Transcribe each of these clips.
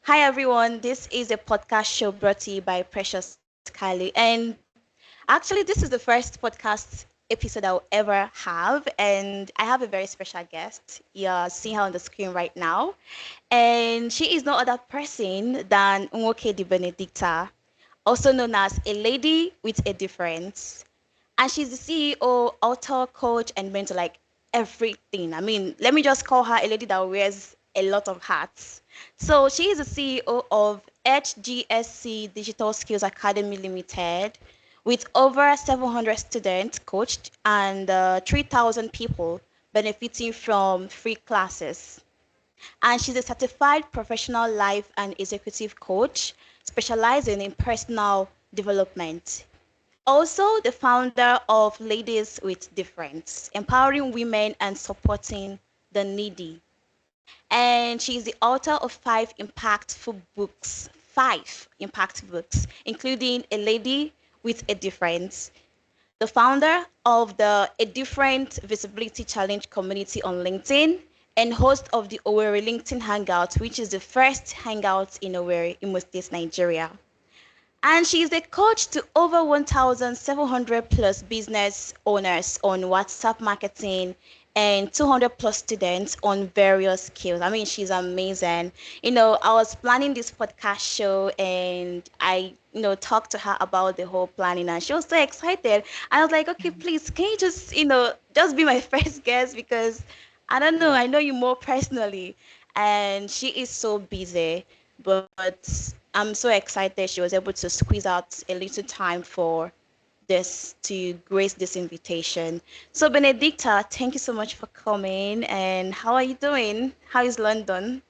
Hi everyone, this is a podcast show brought to you by Precious Kalu. And actually, this is the first podcast episode I'll ever have. And I have a very special guest. You're seeing her on the screen right now. And she is no other person than Nwokedi Benedicta, also known as a lady with a difference. And she's the CEO, author, coach, and mentor, like everything. I mean, let me just call her a lady that wears a lot of hats. So she is the CEO of HGSC Digital Skills Academy Limited, with over 700 students coached and 3,000 people benefiting from free classes. And she's a certified professional life and executive coach specializing in personal development. Also, the founder of Ladies with Difference, empowering women and supporting the needy. And she's the author of five impactful books, including A Lady with a Difference, the founder of the A Different Visibility Challenge community on LinkedIn, and host of the Owerri LinkedIn Hangout, which is the first hangout in Owerri, Imo State, Nigeria. And she is a coach to over 1,700 plus business owners on WhatsApp marketing and 200 plus students on various skills. I mean, she's amazing. I was planning this podcast show and I talked to her about the whole planning and she was so excited. I was like, okay, please, can you just be my first guest because I don't know, I know you more personally. And she is so busy, but I'm so excited she was able to squeeze out a little time for this to grace this invitation. So Benedicta, thank you so much for coming. And how are you doing? How is London?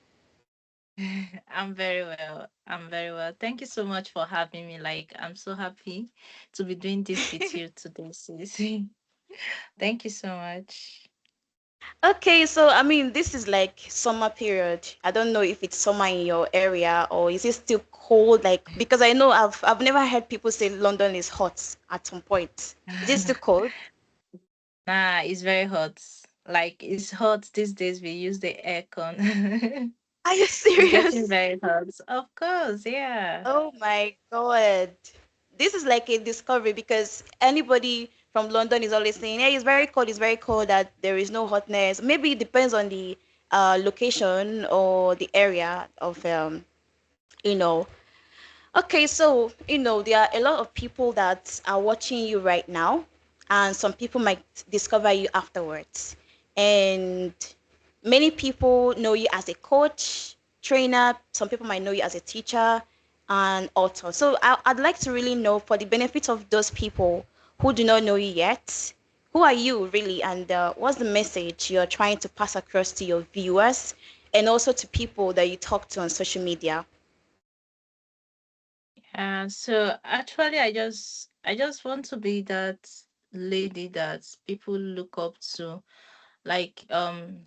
I'm very well. I'm very well. Thank you so much for having me. Like, I'm so happy to be doing this with you today, sis. Thank you so much. Okay, so I mean, this is like summer period. I don't know if it's summer in your area or is it still cold? Like, because I know I've never heard people say London is hot at some point. Is it still cold? Nah, it's very hot. Like, it's hot these days. We use the aircon. Are you It's getting serious? very hot. Of course, yeah. Oh my God. This is like a discovery because anybody from London is always saying, hey, it's very cold, that there is no hotness. Maybe it depends on the location or the area of, you know. Okay, so, there are a lot of people that are watching you right now, and some people might discover you afterwards. And many people know you as a coach, trainer, some people might know you as a teacher and author. So I'd like to really know, for the benefit of those people who do not know you yet, who are you really, and what's the message you're trying to pass across to your viewers and also to people that you talk to on social media? So actually, I just want to be that lady that people look up to, like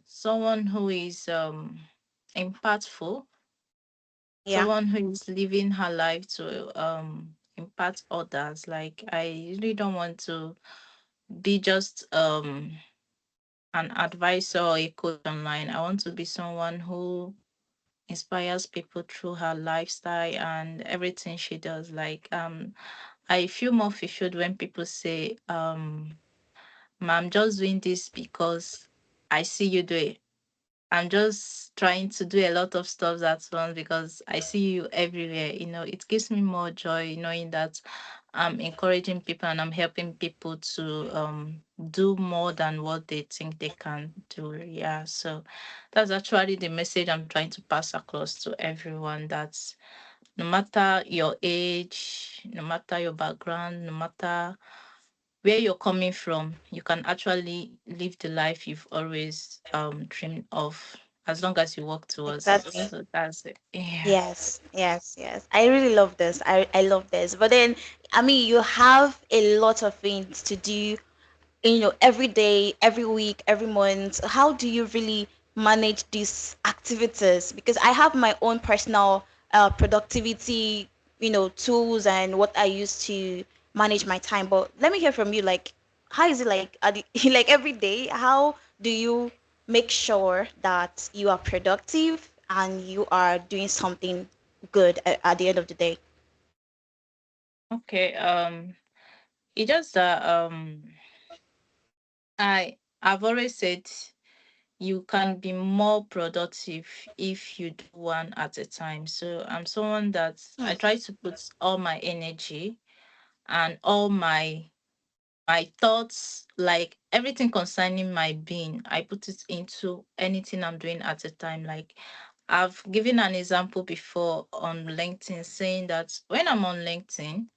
someone who is impactful, Yeah. someone who is living her life to impact others. Like, I really don't want to be just an advisor or a coach online. I want to be someone who inspires people through her lifestyle and everything she does. Like, I feel more fulfilled when people say, "Ma, I'm just doing this because I see you do it. I'm just trying to do a lot of stuff at once because I see you everywhere." It gives me more joy knowing that I'm encouraging people and I'm helping people to do more than what they think they can do. Yeah. So that's actually the message I'm trying to pass across to everyone. That's no matter your age, no matter your background, no matter where you're coming from, you can actually live the life you've always dreamed of as long as you work towards it. Exactly. So that's it. Yeah. Yes, yes, yes. I really love this. I love this. But then, I mean, you have a lot of things to do, every day, every week, every month. How do you really manage these activities? Because I have my own personal productivity, tools and what I use to manage my time. But let me hear from you. Like, how is it like, like every day? How do you make sure that you are productive and you are doing something good at the end of the day? Okay. It just that I've always said you can be more productive if you do one at a time. So I'm someone that I Hmm. try to put all my energy and all my thoughts, like everything concerning my being, I put it into anything I'm doing at a time. Like I've given an example before on LinkedIn saying that when I'm on LinkedIn,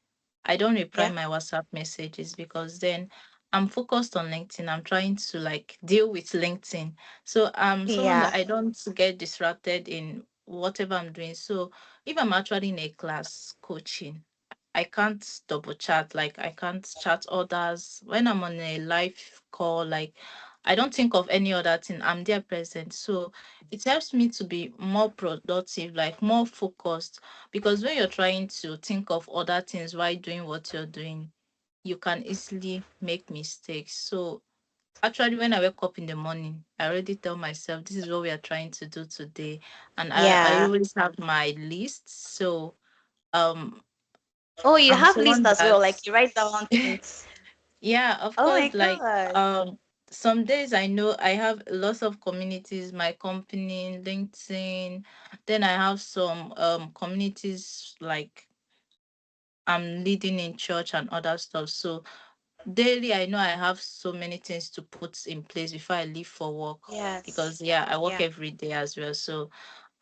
I don't reply Yeah. my WhatsApp messages because then I'm focused on LinkedIn. I'm trying to like deal with LinkedIn. So someone Yeah. that I don't get distracted in whatever I'm doing. So if I'm actually in a class coaching, I can't double chat, like I can't chat others. When I'm on a live call, like I don't think of any other thing. I'm there present. So it helps me to be more productive, like more focused. Because when you're trying to think of other things while doing what you're doing, you can easily make mistakes. So actually when I wake up in the morning, I already tell myself this is what we are trying to do today. And I Yeah. always have my list. So um Oh, you I'm have list someone as well. that Like you write down things. yeah, of Oh my course, like god. some days I know I have lots of communities, my company, LinkedIn, then I have some communities like I'm leading in church and other stuff. So daily I know I have so many things to put in place before I leave for work Yes. because yeah, I work Yeah. every day as well. So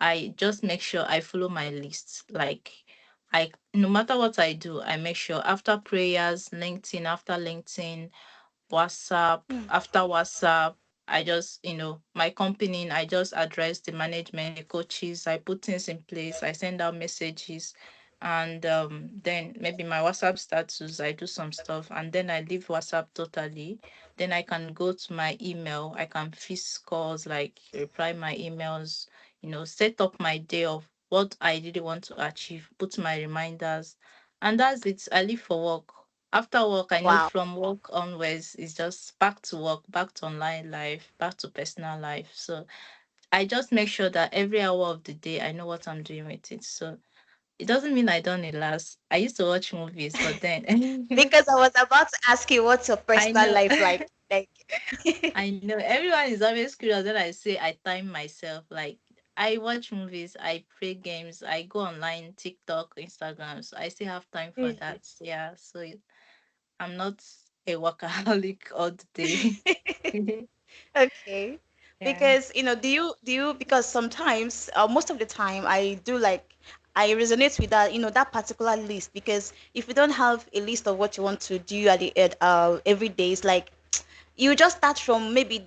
I just make sure I follow my list. Like I no matter what I do, I make sure after prayers, LinkedIn, after LinkedIn, WhatsApp. Hmm. After WhatsApp, I just, my company, I just address the management, the coaches, I put things in place, I send out messages, and then maybe my WhatsApp status, I do some stuff, and then I leave WhatsApp totally. Then I can go to my email, I can fix calls, like reply my emails, set up my day of what I really want to achieve, put my reminders, and that's it. I leave for work. After work, I know Wow. from work onwards, it's just back to work, back to online life, back to personal life. So I just make sure that every hour of the day, I know what I'm doing with it. So it doesn't mean I don't relax. I used to watch movies, but then Because I was about to ask you what's your I personal know. life like. Like I know everyone is always curious when I say I time myself. Like I watch movies, I play games, I go online, TikTok, Instagram. So I still have time for Mhm. that. Yeah. So I'm not a workaholic all the day. Okay. Yeah. Because do you because sometimes most of the time I do like I resonate with that that particular list because if you don't have a list of what you want to do at the end every day, it's like you just start from maybe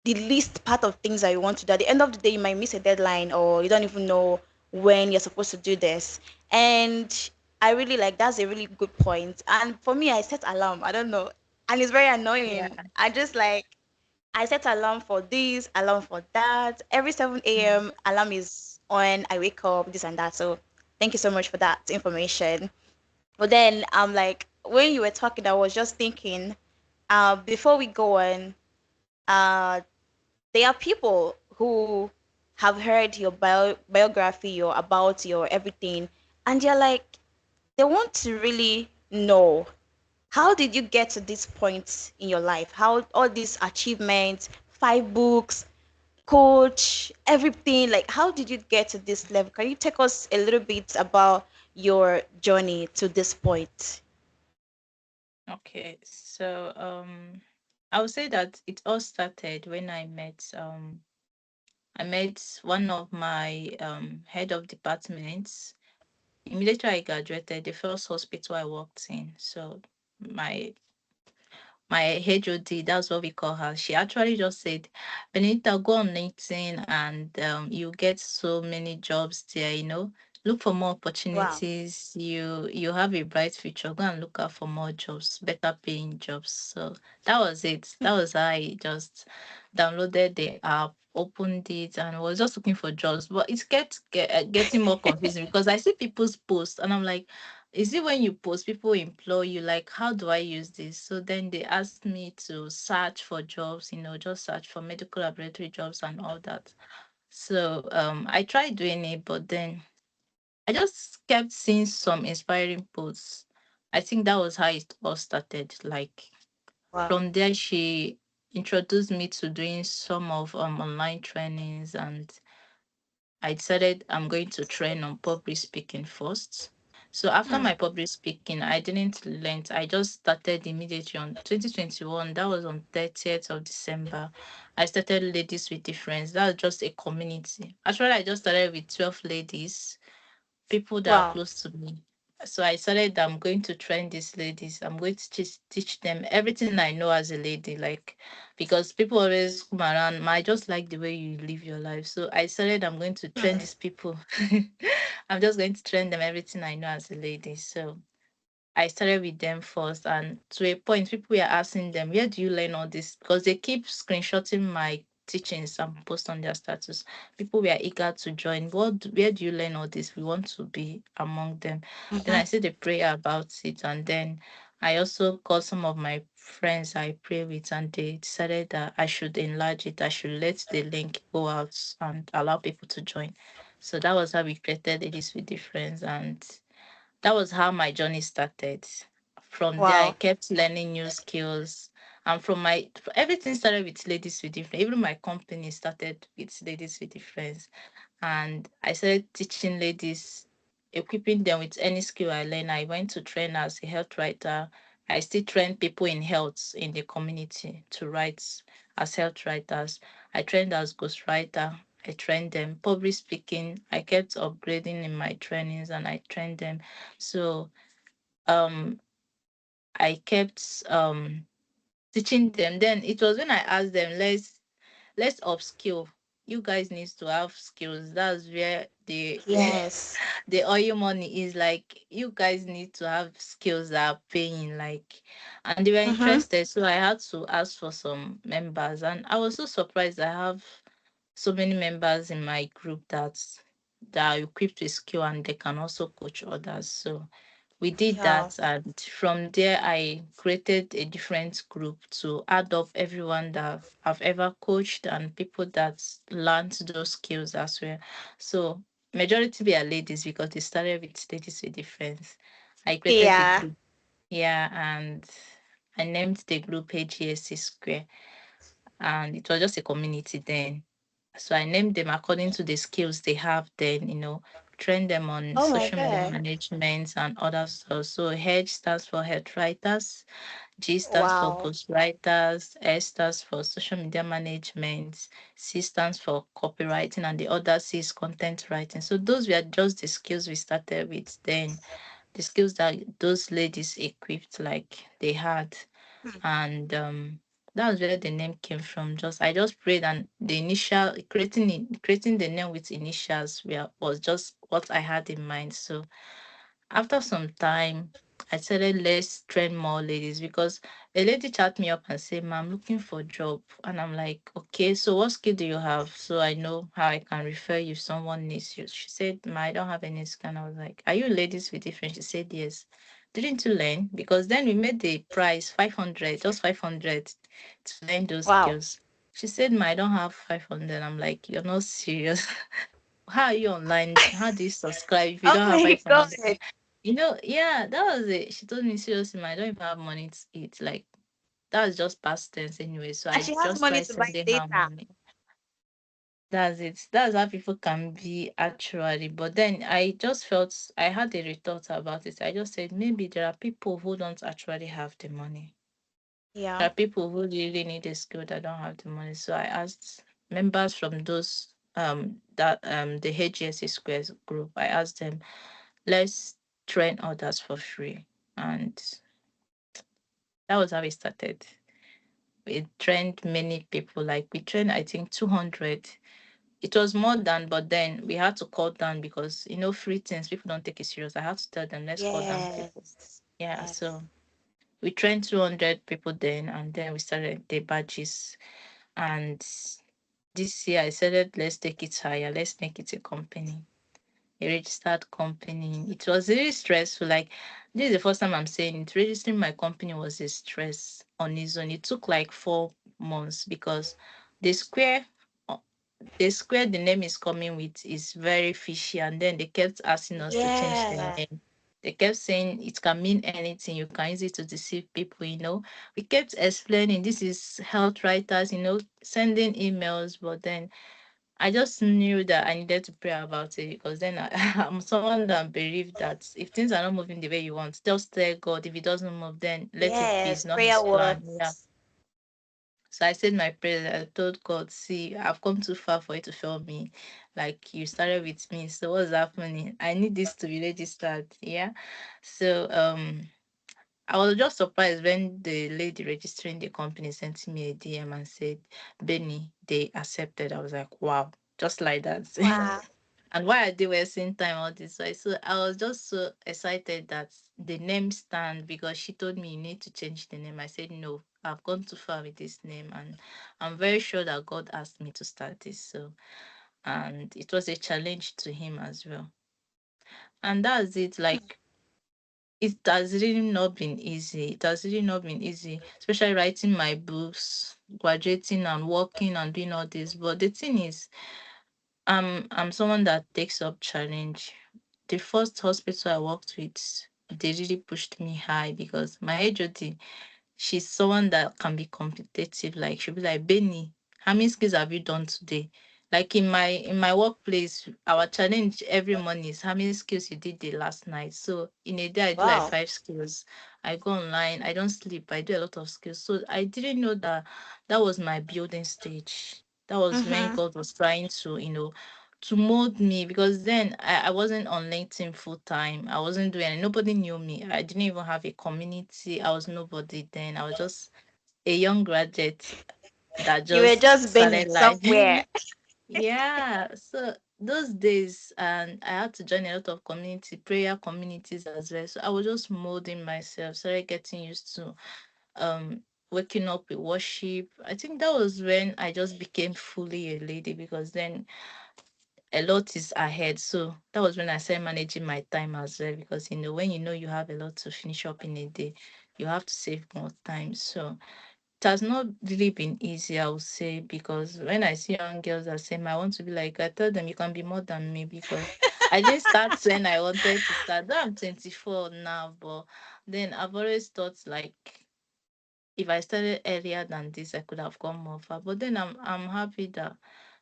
the least part of things that you want to do. At the end of the day, you might miss a deadline or you don't even know when you're supposed to do this. And I really like that's a really good point. And for me, I set alarm. I don't know. And it's very annoying. Yeah. I just like I set alarm for this, alarm for that. Every 7 Mm. a.m. alarm is on. I wake up, this and that. So thank you so much for that information. But then I'm like, when you were talking, I was just thinking, before we go on, uh, there are people who have heard your biography or about your everything, and they're like, they want to really know how did you get to this point in your life? How all these achievements, 5 books, coach, everything, like how did you get to this level? Can you take us a little bit about your journey to this point? Okay. So I would say that it all started when I met one of my head of departments. Immediately I graduated, the first hospital I worked in. So my my HOD, that's what we call her. She actually just said, Benita, go on LinkedIn and you get so many jobs there, Look for more Wow. opportunities. You have a bright future. Go and look out for more jobs, better paying jobs. So that was it. That was how I just downloaded the app, opened it, and was just looking for jobs. But it getting more confusing because I see people's posts and I'm like, is it when you post, people implore you, like, how do I use this? So then they asked me to search for jobs, just search for medical laboratory jobs and all that. So I tried doing it, but then I just kept seeing some inspiring posts. I think that was how it all started. Like Wow. from there, she introduced me to doing some of online trainings, and I decided I'm going to train on public speaking first. So after Hmm. my public speaking, I didn't learn. I just started immediately on 2021. That was on 30th of December. I started Ladies with Difference. That was just a community. Actually, I just started with 12 ladies, people that are Wow. close to me. So I decided that I'm going to train these ladies. I'm going to teach them everything I know as a lady, like because people always come around. I just like the way you live your life. So I decided I'm going to train Hmm. these people. I'm just going to train them everything I know as a lady. So I started with them first, and to a point, people were asking them, "Where do you learn all this?" Because they keep screenshotting my teachings and post on their status. People were eager to join. Where do you learn all this? We want to be among them. Then Mm-hmm. I said a prayer about it, and then I also called some of my friends I pray with, and they decided that I should enlarge it. I should let the link go out and allow people to join. So that was how we created It Is With Difference, and that was how my journey started. From there, I Wow. kept learning new skills. And from my everything started with Ladies with Difference. Even my company started with Ladies with Difference. And I started teaching ladies, equipping them with any skill I learned. I went to train as a health writer. I still train people in health in the community to write as health writers. I trained as ghostwriter. I trained them public speaking. I kept upgrading in my trainings and I trained them. So um I kept teaching them. Then it was when I asked them, let's upskill. You guys need to have skills. That's where the Yes. the oil money is. Like you guys need to have skills that are paying. Like, and they were Mm-hmm. interested, so I had to ask for some members, and I was so surprised. I have so many members in my group that are equipped with skill and they can also coach others. So we did Yeah. that, and from there I created a different group to add up everyone that I've ever coached and people that learned those skills as well. So majority were ladies because they started with Ladies with Difference. I created the Yeah. group, yeah, and I named the group HGSC², and it was just a community then. So I named them according to the skills they have then, train them on Oh my social media God. management and other stuff. So H stands for head writers, G stands for Wow. ghost writers, S stands for social media management, C stands for copywriting, and the other C is content writing. So those were just the skills we started with then, the skills that those ladies equipped like they had. Hmm. And that's where the name came from. I just prayed, and the initial creating the name with initials was just what I had in mind. So after some time, I said, let's train more ladies, because a lady chat me up and said, "Ma, I'm looking for a job." And I'm like, "Okay, so what skill do you have? So I know how I can refer you if someone needs you." She said, "Ma, I don't have any skill." And I was like, "Are you ladies with difference?" She said, "Yes." Didn't you learn? Because then we made the price 500, just 500 to learn those Wow. skills. She said, "Ma, I don't have 500." I'm like, "You're not serious." How are you online? How do you subscribe if you Oh don't have my God. 500? Yeah, that was it. She told me seriously, "Ma, I don't even have money to eat." Like, that's just past tense anyway. So And I she has just money tried to buy sending her data. money. That's it. That's how people can be actually. But then I just felt I had a rethought about it. I just said maybe there are people who don't actually have the money. Yeah. There are people who really need a skill that don't have the money. So I asked members from those the HGSC squares group. I asked them, let's train others for free. And that was how it started. We trained many people, like we trained I think 200. It was more than, but then we had to cut down because free things, people don't take it serious. I had to tell them, let's cut down people. Yes. Yeah, Yes. so we trained 200 people then, and then we started the badges. And this year I said, let's take it higher, let's make it a company, a registered company. It was really stressful. Like, this is the first time I'm saying it. Registering my company was a stress on its own. It took like 4 months because the square, uh, the square the name is coming with is very fishy, and then they kept asking us to change the Yeah. name. They kept saying it can mean anything, you can use it to deceive people, you know. We kept explaining this is health writers, you know, sending emails, but then I just knew that I needed to pray about it, because then I'm someone that believe that if things are not moving the way you want, just tell God. If it doesn't move, then let it be. It's Yes. not Prayer His plan. Yeah. words. So I said my prayer. I told God, see, I've come too far for you to fail me. Like you started with me. So what's happening? I need this to be registered. Yeah. So I was just surprised when the lady registering the company sent me a DM and said, Benny, they accepted. I was like, wow, just like that. Wow. And why are they wasting time all this way? So I was just so excited that the name stand, because she told me you need to change the name. I said no, I've gone too far with this name, and I'm very sure that God asked me to start this. So, and it was a challenge to him as well. And that's it. Like, it has really not been easy. It has really not been easy, especially writing my books, graduating and working and doing all this. But the thing is, I'm someone that takes up challenge. The first hospital I worked with, they really pushed me high, because my HOD, she's someone that can be competitive. Like she'll be like, Benny, how many skills have you done today? Like in my workplace, our challenge every morning is how many skills you did the last night. So in a day I do like Wow. 5 skills. I go online, I don't sleep, I do a lot of skills. So I didn't know that that was my building stage. That was when Mm-hmm. God was trying to, to mold me, because then I wasn't on LinkedIn full time. I wasn't doing it. Nobody knew me. I didn't even have a community. I was nobody then. I was just a young graduate that You were just just started Benny life. somewhere. Yeah. So those days, and I had to join a lot of community prayer communities as well. So I was just molding myself, started getting used to um waking up with worship. I think that was when I just became fully a lady, because then a lot is ahead. So that was when I started managing my time as well, because when you have a lot to finish up in a day, you have to save more time. So it has not really been easy, I would say, because when I see young girls that say, I want to be like, I tell them you can be more than me, because I didn't start when I wanted to start. Though I'm 24 now, but then I've always thought like if I started earlier than this, I could have gone more far. But then I'm happy that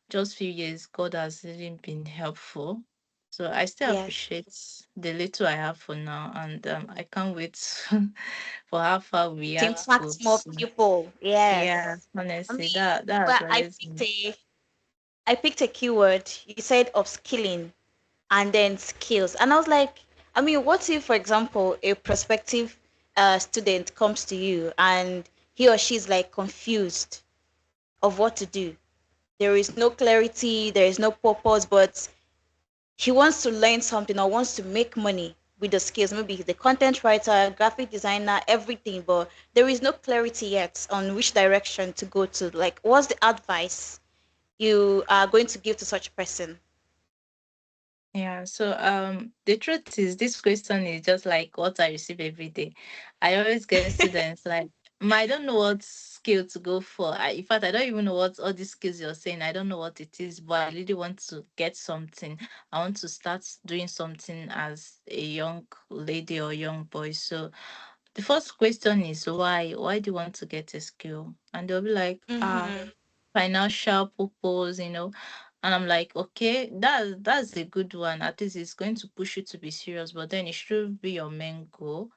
just few years God has really been helpful. So I still Yes. appreciate the little I have for now, and I can't wait for how far we To are to go. impact more So, people. yeah, Yes. I honestly, mean, that has but always been. I picked a keyword. You said upskilling and then skills. And I was like, I mean, what if, for example, a prospective student comes to you and he or she's like confused of what to do? There is no clarity, there is no purpose, but he wants to learn something or wants to make money with the skills. Maybe he's a content writer, graphic designer, everything, but there is no clarity yet on which direction to go to. Like, what's the advice you are going to give to such a person? Yeah, so the truth is this question is just like what I receive every day. I always get students like, I don't know what skill to go for. In fact, I don't even know what all these skills you're saying. I don't know what it is, but I really want to get something. I want to start doing something as a young lady or young boy. So the first question is why? Why do you want to get a skill? And they'll be like, Mm-hmm. financial purpose, and I'm like, okay, that's a good one. At least it's going to push you to be serious, but then it should be your main goal,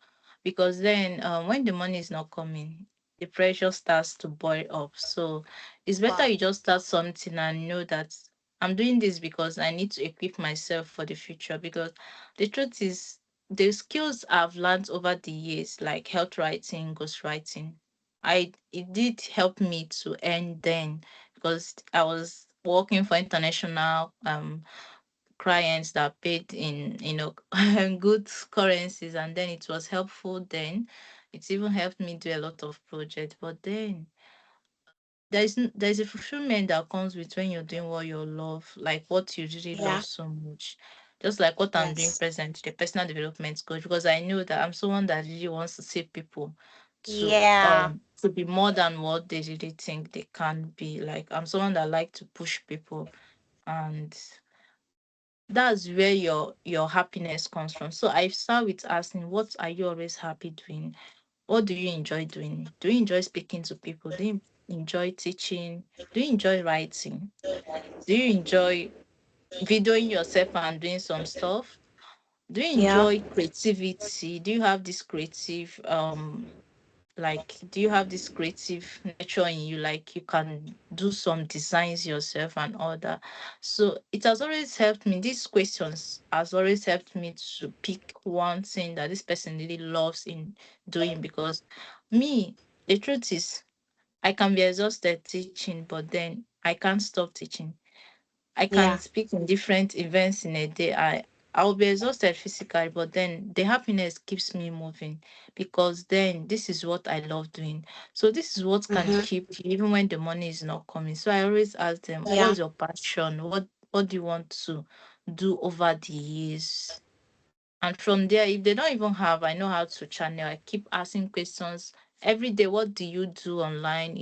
because then when the money is not coming, the pressure starts to boil up. So it's better Wow. you just start something and know that I'm doing this because I need to equip myself for the future. Because the truth is, the skills I've learned over the years, like health writing, ghostwriting, it did help me to earn then, because I was working for international clients that paid in good currencies, and then it was helpful then. It even helped me do a lot of projects. But then there's a fulfillment that comes with when you're doing what you love, like what you really love Yeah. so much. Just like what I'm doing Yes. presently, the personal development coach, because I know that I'm someone that really wants to save people Yeah. to be more than what they really think they can be. Like I'm someone that like to push people, and that's where your happiness comes from. So I start with asking, what are you always happy doing? What do you enjoy doing? Do you enjoy speaking to people? Do you enjoy teaching? Do you enjoy writing? Do you enjoy videoing yourself and doing some stuff? Do you Yeah. enjoy creativity? Do you have this creative like do you have this creative nature in you, like you can do some designs yourself and all that? So it has always helped me, these questions has always helped me to pick one thing that this person really loves in doing. Because me, the truth is, I can be exhausted teaching, but then I can't stop teaching. I can Yeah. speak in different events in a day. I'll be exhausted physically, but then the happiness keeps me moving, because then this is what I love doing. So this is what can Mm-hmm. keep you even when the money is not coming. So I always ask them, Yeah. what's your passion? What do you want to do over the years? And from there, if they don't even have, I know how to channel. I keep asking questions every day. What do you do online?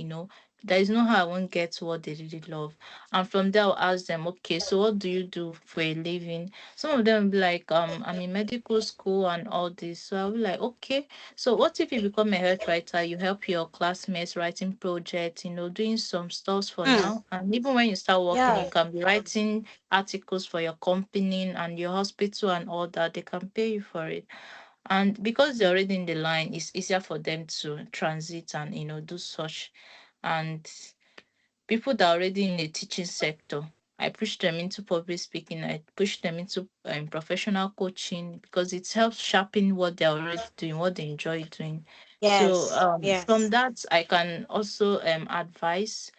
There is no how I won't get to what they really love. And from there, I'll ask them, okay, so what do you do for a living? Some of them will be like, I'm in medical school and all this. So I'll be like, okay, so what if you become a health writer? You help your classmates writing projects, doing some stuff for Mm. now. And even when you start working, Yeah. you can be writing articles for your company and your hospital and all that. They can pay you for it. And because they're already in the line, it's easier for them to transit and do such. And people that are already in the teaching sector, I push them into public speaking. I push them into professional coaching, because it helps sharpen what they're already doing, what they enjoy doing. So Yes. from Yes. that, I can also advise,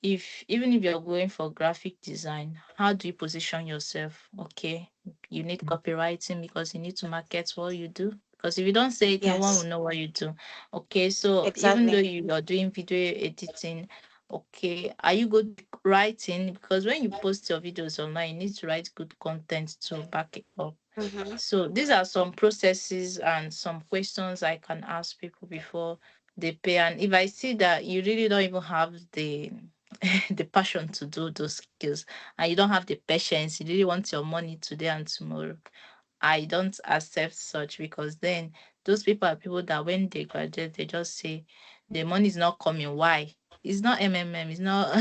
if even if you're going for graphic design, how do you position yourself? Okay, you need copywriting, because you need to market what you do, because if you don't say it, no one will Yes. know what you do. Okay, so even though Exactly. you are doing video editing, okay, are you good with writing? Because when you post your videos online, you need to write good content to back it up. Mm-hmm. So these are some processes and some questions I can ask people before they pay. And if I see that you really don't even have the the passion to do those skills, and you don't have the patience, you really want your money today and tomorrow, I don't accept such. Because then those people are people that when they graduate, they just say the money is not coming. Why? It's not MMM, it's not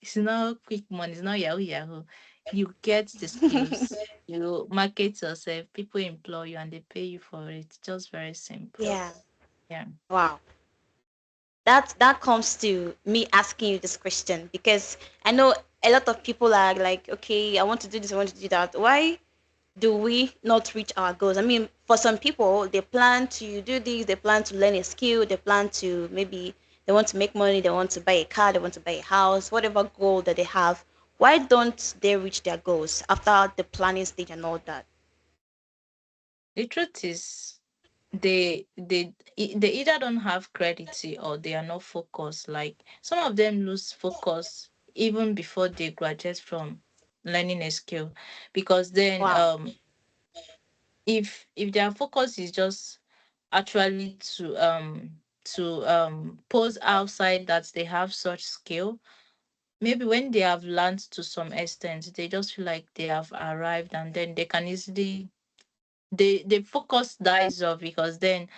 it's not quick money, it's not Yahoo Yahoo. You get the skills, you market yourself, people employ you and they pay you for it. Just very simple. Yeah. Yeah. Wow. That comes to me asking you this question because I know a lot of people are like, okay, I want to do this, I want to do that. Why do we not reach our goals? I mean, for some people, they plan to do this, they plan to learn a skill, they plan to maybe they want to make money, they want to buy a car, they want to buy a house, whatever goal that they have. Why don't they reach their goals after the planning stage and all that? The truth is, they either don't have clarity or they are not focused. Like some of them lose focus even before they graduate from learning a skill. Because then Wow. if their focus is just actually to pose outside that they have such skill, maybe when they have learned to some extent, they just feel like they have arrived, and then they can easily, the focus dies off. Because then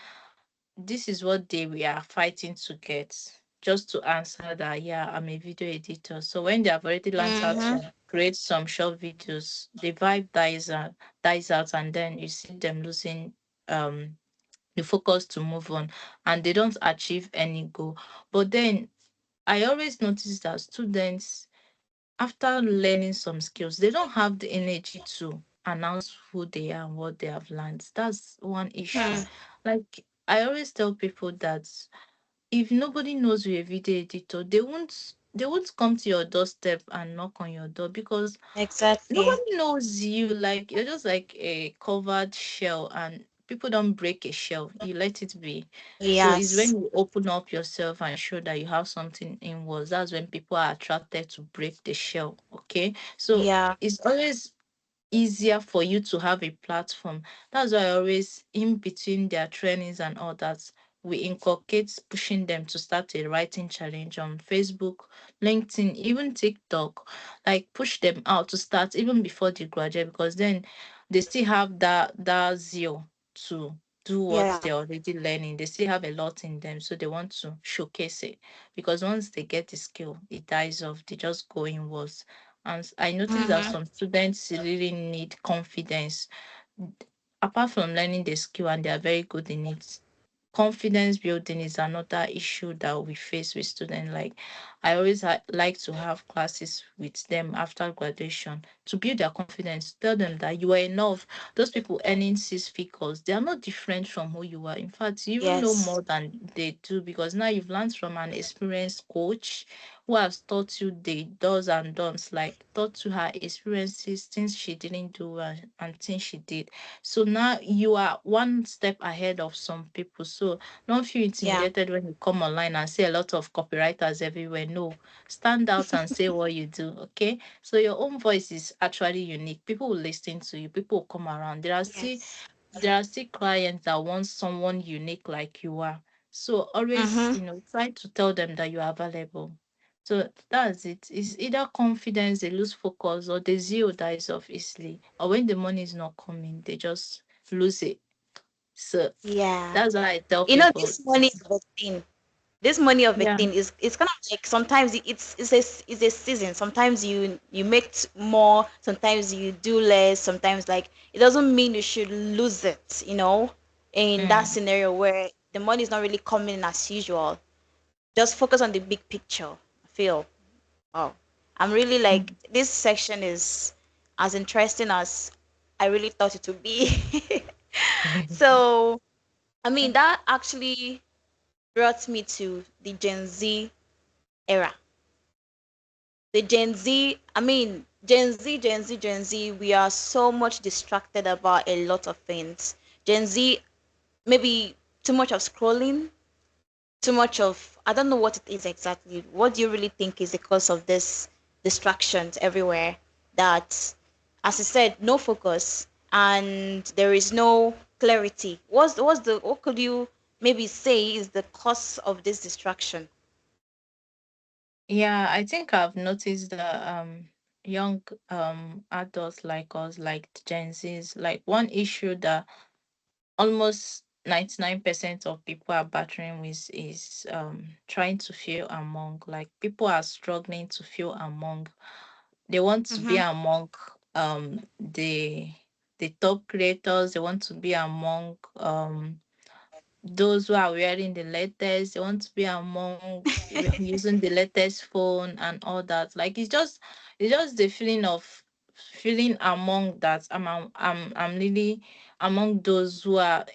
this is what they were fighting to get, just to answer that, yeah, I'm a video editor. So when they have already learned how Mm-hmm. to create some short videos, the vibe dies out, and then you see them losing um the focus to move on, and they don't achieve any goal. But then I always notice that students, after learning some skills, they don't have the energy to announce who they are and what they have learned. That's one issue. Hmm. Like I always tell people that if nobody knows you're a video editor, they won't come to your doorstep and knock on your door, because Exactly. nobody knows you. Like you're just like a covered shell, and people don't break a shell, you let it be. So it's when Yes. you open up yourself and show that you have something inwards, that's when people are attracted to break the shell. Okay, so Yeah. it's always easier for you to have a platform. That's why I always, in between their trainings and all that, we inculcate pushing them to start a writing challenge on Facebook, LinkedIn, even TikTok. Like push them out to start even before they graduate, because then they still have that zeal to do what Yeah. they're already learning. They still have a lot in them, so they want to showcase it. Because once they get the skill, it dies off. They just go inwards. And I noticed that Mm-hmm. some students really need confidence. Apart from learning the skill, and they are very good in it, confidence building is another issue that we face with students. Like I always like to have classes with them after graduation to build their confidence, tell them that you are enough. Those people earning six figures, they are not different from who you are. In fact, you even know Yes. more than they do, because now you've learned from an experienced coach who has taught you the does and don'ts, like taught you her experiences, things she didn't do, and things she did. So now you are one step ahead of some people. So don't feel Yeah. intimidated when you come online and see a lot of copywriters everywhere. No, stand out and say what you do. Okay. So your own voice is actually unique. People will listen to you. People will come around. Yes. There are still clients that want someone unique like you are. So always, Mm-hmm. try to tell them that you are available. So that's it. It's either confidence, they lose focus, or the zeal dies off easily. Or when the money is not coming, they just lose it. So Yeah. that's why I tell You know, people. this money of a thing. This money of a Yeah. thing is it's kind of like sometimes it's a season. Sometimes you make more, sometimes you do less, sometimes like it doesn't mean you should lose it, in that Mm. scenario where the money is not really coming in as usual. Just focus on the big picture. I feel. Oh, I'm really like Mm. this section is as interesting as I really thought it would be. So, I mean, that actually brought me to the Gen Z era. The Gen Z, I mean, Gen Z, we are so much distracted about a lot of things. Gen Z, maybe too much of scrolling, too much of, I don't know what it is exactly. What do you really think is the cause of this distractions everywhere? That, as I said, no focus and there is no clarity. What could you maybe say is the cause of this distraction? Yeah, I think I've noticed that young adults like us, like the Gen Zs, like one issue that almost 99% of people are battering with is trying to feel among. Like people are struggling to feel among. They want to be Mm-hmm. among the top creators. They want to be among those who are wearing the latest. They want to be among using the latest phone and all that. Like it's just the feeling of feeling among that I'm really among those who are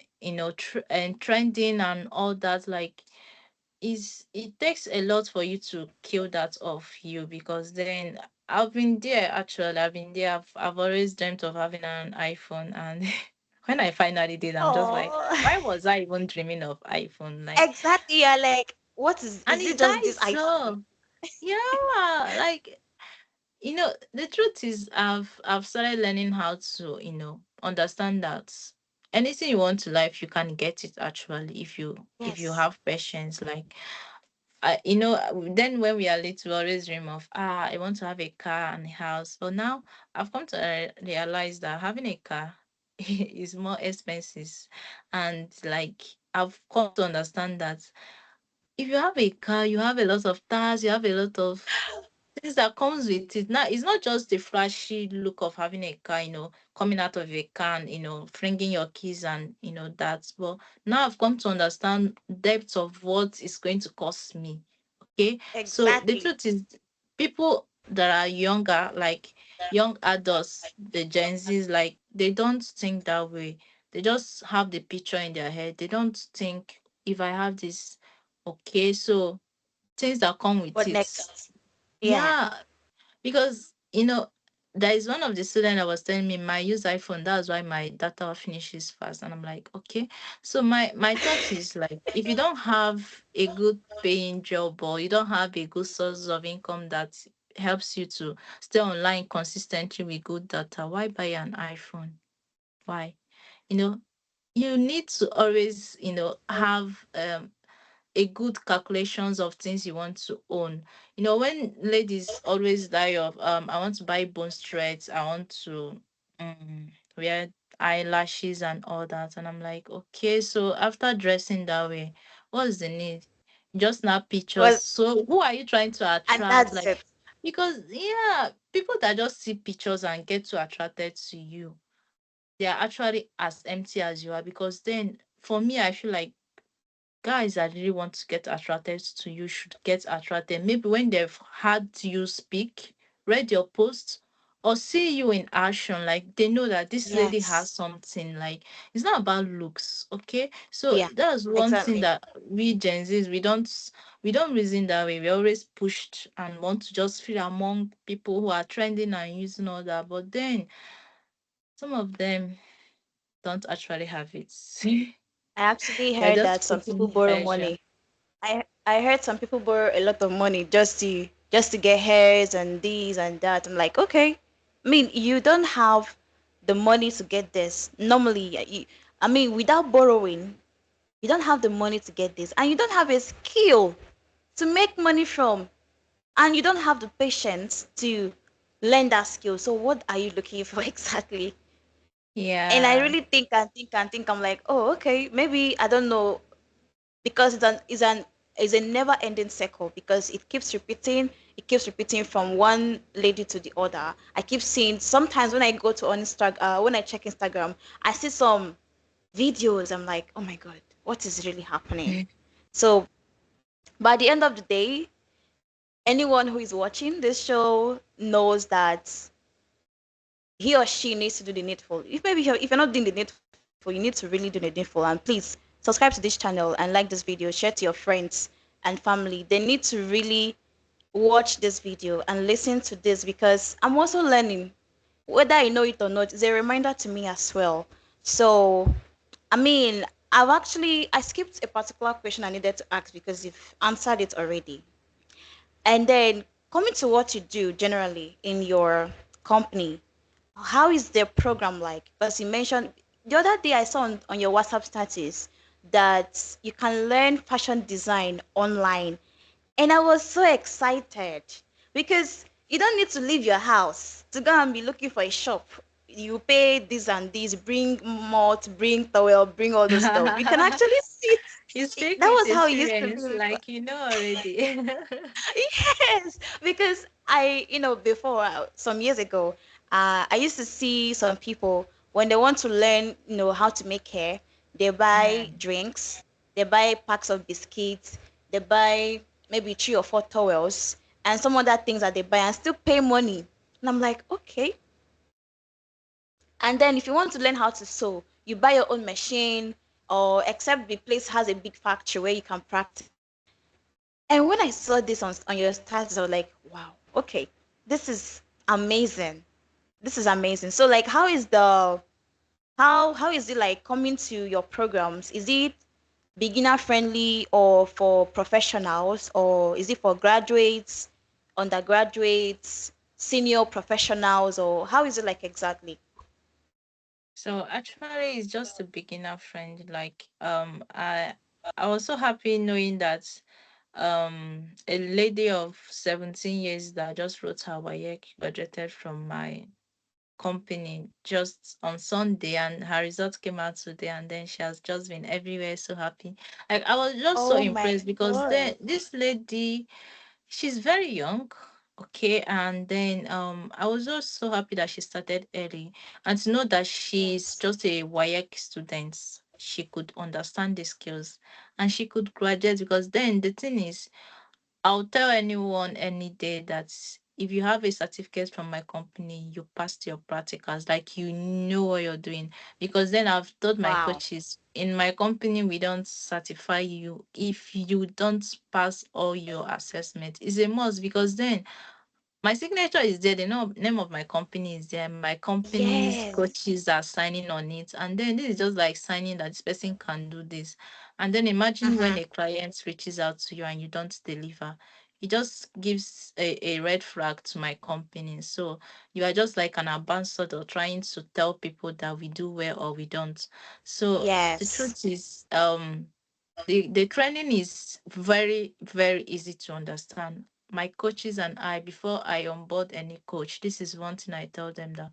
and trending and all that. Like is it takes a lot for you to kill that off you, because then I've been there. Actually, I've been there. I've always dreamt of having an iPhone, and when I finally did, I'm just like, Oh, why was I even dreaming of iPhone? Like, exactly. You're like, what and is it it just this dies iPhone? so. Yeah, like the truth is, I've started learning how to understand that anything you want to life, you can get it actually if you Yes. have patience. Like then when we are little, we always dream of, I want to have a car and a house. But now I've come to realize that having a car is more expensive. And like I've come to understand that if you have a car, you have a lot of tasks, you have a lot of things that comes with it. Now it's not just the flashy look of having a car, coming out of a can, flinging your keys and that. But now I've come to understand depth of what it's going to cost me. Okay. So the Exactly. truth is, people that are younger, like young adults, the Gen Zs, like they don't think that way. They just have the picture in their head. They don't think, if I have this, okay, so things that come with What it. next? Yeah. Yeah, because there is one of the students that was telling me, my use iPhone, that's why my data finishes fast. And I'm like, okay. So my thought is like, if you don't have a good paying job, or you don't have a good source of income that helps you to stay online consistently with good data, why buy an iPhone? Why? You know, you need to always, have a good calculations of things you want to own. When ladies always die of I want to buy bone threads, I want to wear eyelashes and all that. And I'm like, okay, so after dressing that way, what's the need? Just snap pictures. Well, So who are you trying to and attract? that's Like, it. because yeah, people that just see pictures and get too attracted to you, they are actually as empty as you are. Because then for me, I feel like guys that really want to get attracted to you should get attracted. Maybe when they've heard you speak, read your post, or see you in action, like they know that this lady has Yes. something. Like it's not about looks, okay? So Yeah. that's one thing Exactly. that we Gen Zs we don't reason that way. We always pushed and want to just feel among people who are trending and using all that. But then some of them don't actually have it. I actually They're heard that just some people putting borrow pressure. money. I heard some people borrow a lot of money just to get hairs and these and that. I'm like, okay. I mean, you don't have the money to get this. Normally, I mean, without borrowing, you don't have the money to get this, and you don't have a skill to make money from, and you don't have the patience to learn that skill. So, what are you looking for exactly? And I Yeah. really think and think and think. I'm like, oh, okay, maybe I don't know because it's a never ending cycle because it keeps repeating from one lady to the other. I keep seeing sometimes when I go to on Instagram when I check Instagram, I see some videos. I'm like, oh my god, what is really happening? So by the end of the day, anyone who is watching this show knows that he or she needs to do the needful. If you're not doing the needful, you need to really do the needful. And please subscribe to this channel and like this video, share to your friends and family. They need to really watch this video and listen to this because I'm also learning. Whether I know it or not, it's a reminder to me as well. So, I mean, I skipped a particular question I needed to ask because you've answered it already. And then coming to what you do generally in your company, how is their program like? Because you mentioned the other day I saw on your WhatsApp status that you can learn fashion design online. And I was so excited because you don't need to leave your house to go and be looking for a shop. You pay this and this, bring malt, bring towel, bring all those stuff. You can actually see it. You speak That with was how it used to be experience, before. like you know already. Yes, because before some years ago, I used to see some people when they want to learn, how to make hair, they buy Mm. drinks, they buy packs of biscuits, they buy maybe 3 or 4 towels, and some other things that they buy and still pay money. And I'm like, okay. And then if you want to learn how to sew, you buy your own machine, or except the place has a big factory where you can practice. And when I saw this on your status, I was like, wow, okay, this is amazing. This is amazing. So like how is it like coming to your programs? Is it beginner friendly or for professionals or is it for graduates, undergraduates, senior professionals or how is it like exactly? So actually, it's just a beginner friend. Like I was so happy knowing that a lady of 17 years that just wrote her WAEC graduated from my company just on Sunday, and her results came out today, and then she has just been everywhere so happy. Like I was just so Oh my impressed because then god. this lady, she's very young, okay, and then I was just so happy that she started early, and to know that she's Yes. just a WAEC student, she could understand the skills and she could graduate. Because then the thing is, I'll tell anyone any day that if you have a certificate from my company, you passed your practicals, like you know what you're doing. Because then I've told my Wow. coaches, in my company, we don't certify you if you don't pass all your assessment. It's a must. Because then my signature is there, the name of my company is there, my company's Yes. coaches are signing on it, and then this is just like signing that this person can do this. And then imagine when Mm-hmm. a client reaches out to you and you don't deliver, it just gives a red flag to my company. So you are just like an ambassador trying to tell people that we do well or we don't. So the Yes. truth is, the training is very, very easy to understand. My coaches and I, before I onboard any coach, this is one thing I tell them, that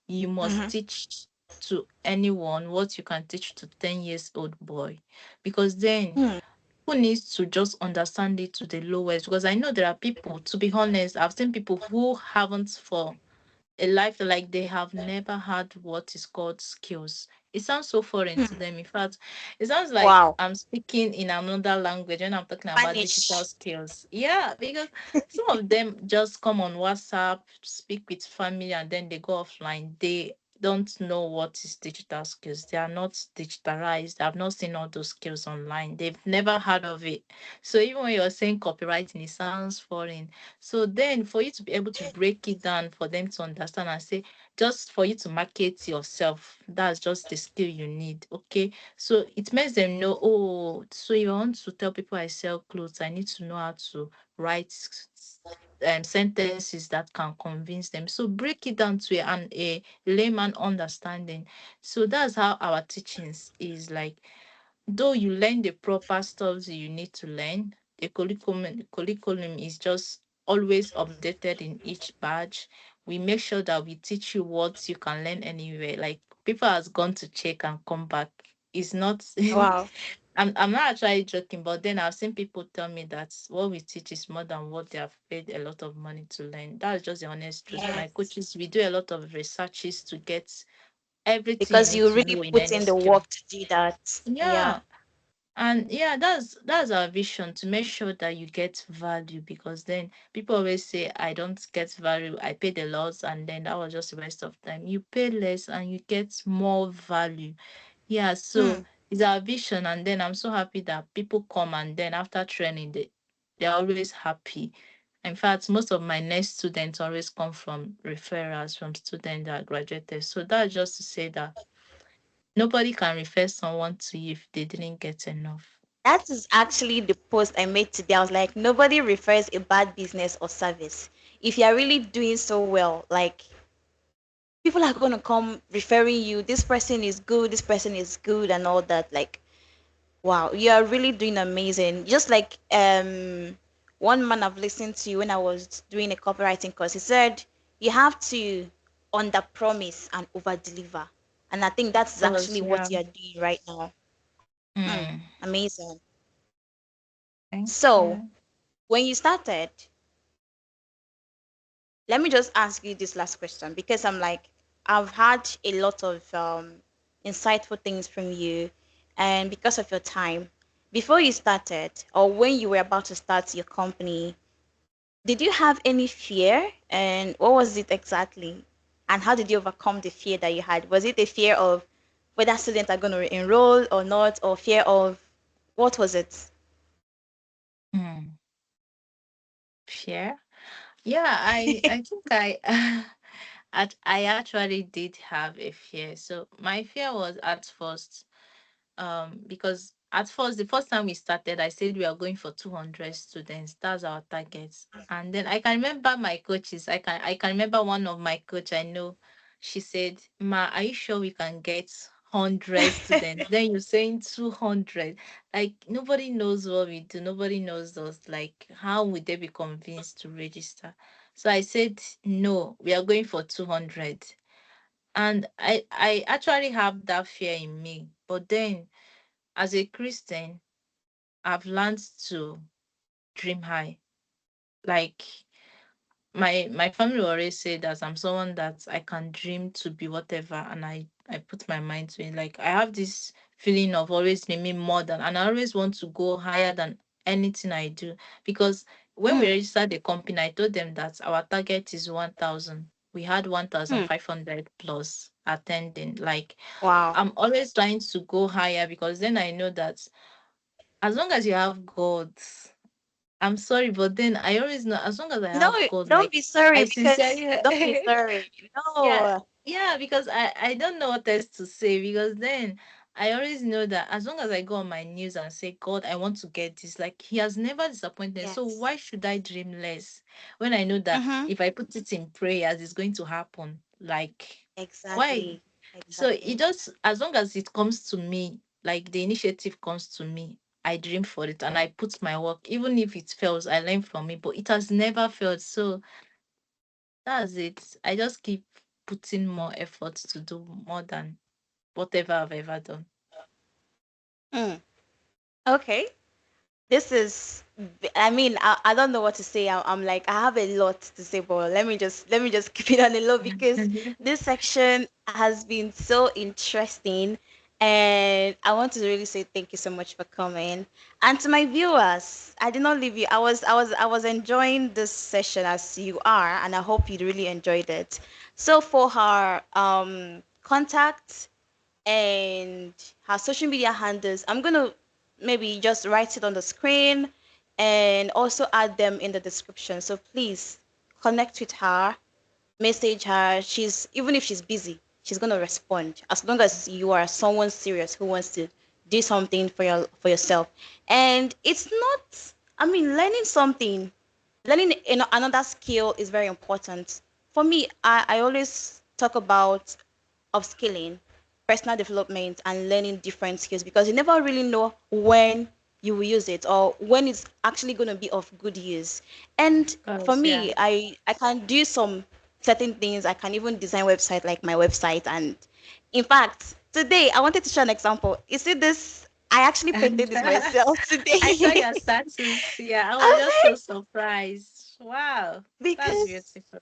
you must Mm-hmm. teach to anyone what you can teach to 10 years old boy, because then Hmm. who needs to just understand it to the lowest. Because I know there are people, to be honest, I've seen people who haven't for a life, like they have never had what is called skills. It sounds so foreign to Hmm. them. In fact, it sounds like Wow. I'm speaking in another language when I'm talking about digital Spanish. skills. Yeah, because some of them just come on WhatsApp, speak with family, and then they go offline. They don't know what is digital skills. They are not digitalized. I've not seen all those skills online. They've never heard of it. So even when you're saying copywriting, it sounds foreign. So then for you to be able to break it down for them to understand and say, just for you to market yourself, that's just the skill you need. Okay. So it makes them know, oh, so you want to tell people I sell clothes, I need to know how to write sentences that can convince them. So break it down to a layman understanding. So that's how our teachings is like. Though you learn the proper stuff you need to learn, the curriculum is just always updated in each batch. We make sure that we teach you what you can learn anywhere. Like people has gone to check and come back. It's not Wow. I'm not actually joking, but then I've seen people tell me that what we teach is more than what they have paid a lot of money to learn. That's just the honest truth. My Yes. coaches, we do a lot of researches to get everything you Because need you to really know in put any in the skill. work to do that. Yeah. Yeah. And yeah, that's our vision, to make sure that you get value, because then people always say I don't get value. I paid a lot and then that was just a waste of time. You pay less and you get more value. Yeah, so Hmm. it's our vision, and then I'm so happy that people come and then after training they're always happy. In fact, most of my next students always come from referrals from students that graduated. So that's just to say that nobody can refer someone to you if they didn't get enough. That is actually the post I made today. I was like, nobody refers a bad business or service. If you are really doing so well, like people are gonna come referring you. This person is good. This person is good, and all that. Like, wow, you are really doing amazing. Just like one man I've listened to when I was doing a copywriting course, he said you have to under promise and over deliver. And I think that's Because actually yeah. what you are doing right now. Mm, Mm, amazing. thank So you. when you started, let me just ask you this last question because I'm like, I've had a lot of insightful things from you, and because of your time, before you started or when you were about to start your company, did you have any fear, and what was it exactly? And how did you overcome the fear that you had? Was it a fear of whether students are going to enroll or not, or fear of what was it? Mm, fear. Yeah, I think I actually did have a fear. So my fear was at first, because at first the first time we started I said we are going for 200 students, that's our target. And then I can remember my coaches, I can remember one of my coach I know, she said, ma, are you sure we can get 100 students? Then you're saying 200. Like nobody knows what we do, nobody knows us, like how would they be convinced to register? So I said no, we are going for 200. And I actually have that fear in me, but then as a Christian, I've learned to dream high. Like my family always say that I'm someone that I can dream to be whatever, and I put my mind to it. Like I have this feeling of always dreaming more than, and I always want to go higher than anything I do. Because when we Mm, registered the company, I told them that our target is 1,000. We had mm, 1,500 plus attending. Like wow. I'm always trying to go higher, because then I know that as long as you have God, I'm sorry, but then I always know as long as I No, have God, don't like be sorry I because sincerely, don't be sorry. yeah, No. yeah, because I don't know what else to say, because then I always know that as long as I go on my knees and say, God, I want to get this, like He has never disappointed. So Yes. why should I dream less when I know that Mm-hmm. if I put it in prayers, it's going to happen? Like, why? Exactly. So it Exactly. just, as long as it comes to me, like the initiative comes to me, I dream for it and I put my work. Even if it fails, I learn from it, but it has never failed. So that's it. I just keep putting more effort to do more than whatever I've ever done. Mm. Okay. This is, I mean, I don't know what to say. I'm like, I have a lot to say, but let me just keep it on the low because this section has been so interesting, and I want to really say thank you so much for coming. And to my viewers, I did not leave you. I was enjoying this session as you are, and I hope you really enjoyed it. So for her contact and her social media handles. I'm gonna maybe just write it on the screen and also add them in the description. So please connect with her, message her. She's even if she's busy, she's gonna respond as long as you are someone serious who wants to do something for yourself. And it's not. I mean, learning another skill is very important. For me, I always talk about upskilling, personal development, and learning different skills because you never really know when you will use it or when it's actually going to be of good use. And for Cause yeah. me, I can do some certain things. I can even design website like my website. And in fact, today I wanted to share an example. You see this? I actually painted this myself I saw today. your status. Yeah, I was I'm just so like, surprised. Wow, that's because beautiful.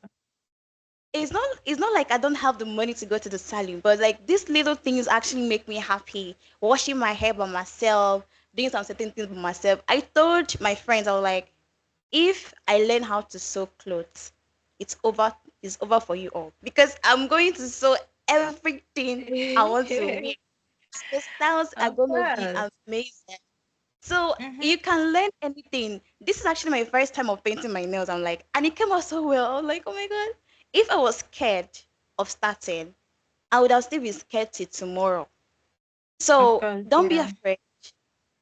it's not like I don't have the money to go to the salon, but like these little things actually make me happy. Washing my hair by myself, doing some certain things by myself. I told my friends, I was like, if I learn how to sew clothes, it's over. It's over for you all because I'm going to sew everything I want to wear. The styles are Of gonna be course. amazing. So Mm-hmm. you can learn anything. This is actually my first time of painting my nails. I'm like, and it came out so well. I'm like, oh my god. If I was scared of starting, I would have still been scared till tomorrow. Of So course, don't be yeah. afraid.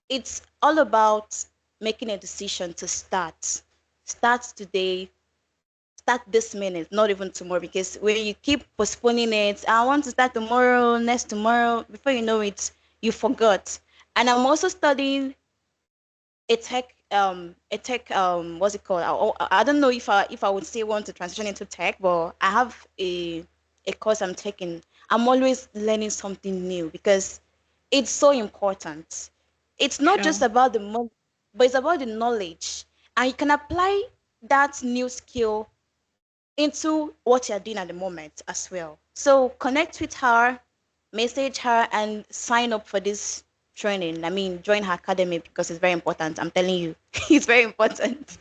It's all about making a decision to start. Start today. Start this minute, not even tomorrow. Because when you keep postponing it, I want to start tomorrow, next tomorrow. Before you know it, you forgot. And I'm also studying what's it called? I don't know if I would say want to transition into tech, but I have a course I'm taking. I'm always learning something new because it's so important. It's not just Sure. about the money, but it's about the knowledge, and you can apply that new skill into what you're doing at the moment as well. So connect with her, message her, and sign up for this training. I mean, join her academy because it's very important. I'm telling you, it's very important.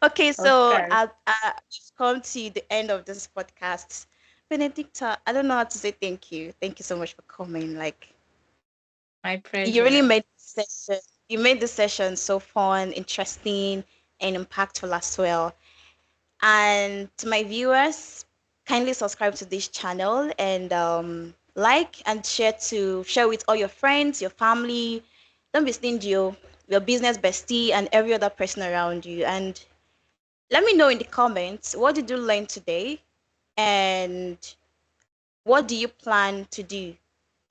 Okay, Of so course. we've come to the end of this podcast. Benedicta, I don't know how to say thank you. Thank you so much for coming. Like, My you really pleasure. made this session. You made this session so fun, interesting, and impactful as well. And to my viewers, kindly subscribe to this channel and like and share with all your friends, your family. Don't be stingy, your business bestie, and every other person around you. And let me know in the comments what did you learn today, and what do you plan to do?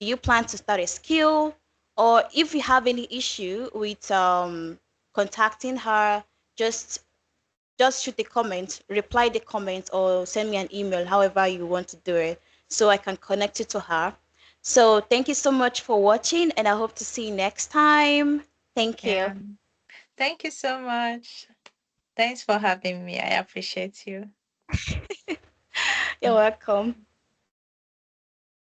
Do you plan to start a skill, or if you have any issue with contacting her, just shoot a comment, reply the comment, or send me an email, however you want to do it, so I can connect you to her. So thank you so much for watching, and I hope to see you next time. Thank you. Yeah. Thank you so much. Thanks for having me. I appreciate you. You're welcome.